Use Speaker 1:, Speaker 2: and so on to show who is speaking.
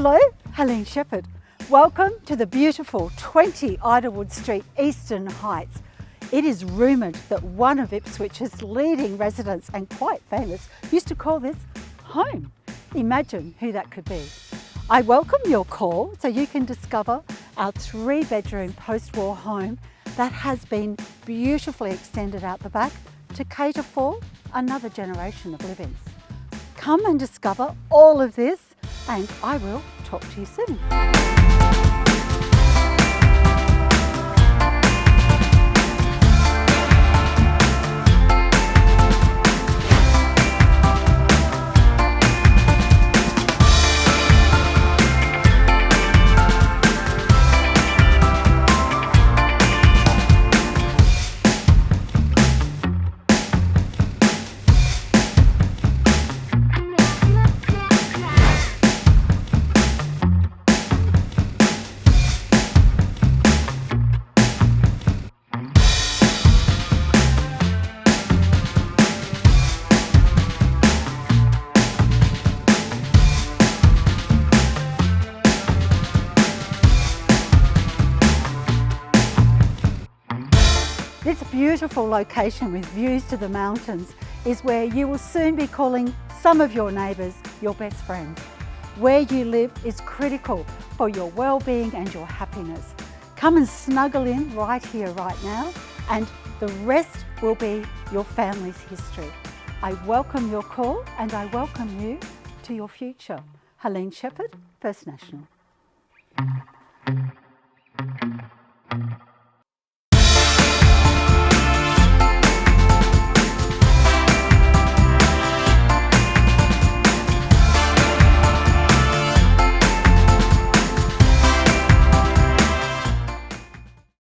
Speaker 1: Hello, Helene Shephard. Welcome to the beautiful 20 Idolwood Street, Eastern Heights. It is rumoured that one of Ipswich's leading residents, and quite famous, used to call this home. Imagine who that could be. I welcome your call so you can discover our 3-bedroom post-war home that has been beautifully extended out the back to cater for another generation of live-ins. Come and discover all of this, and I will talk to you soon. This beautiful location with views to the mountains is where you will soon be calling some of your neighbours your best friends. Where you live is critical for your well-being and your happiness. Come and snuggle in right here, right now, and the rest will be your family's history. I welcome your call and I welcome you to your future. Helene Shephard, First National.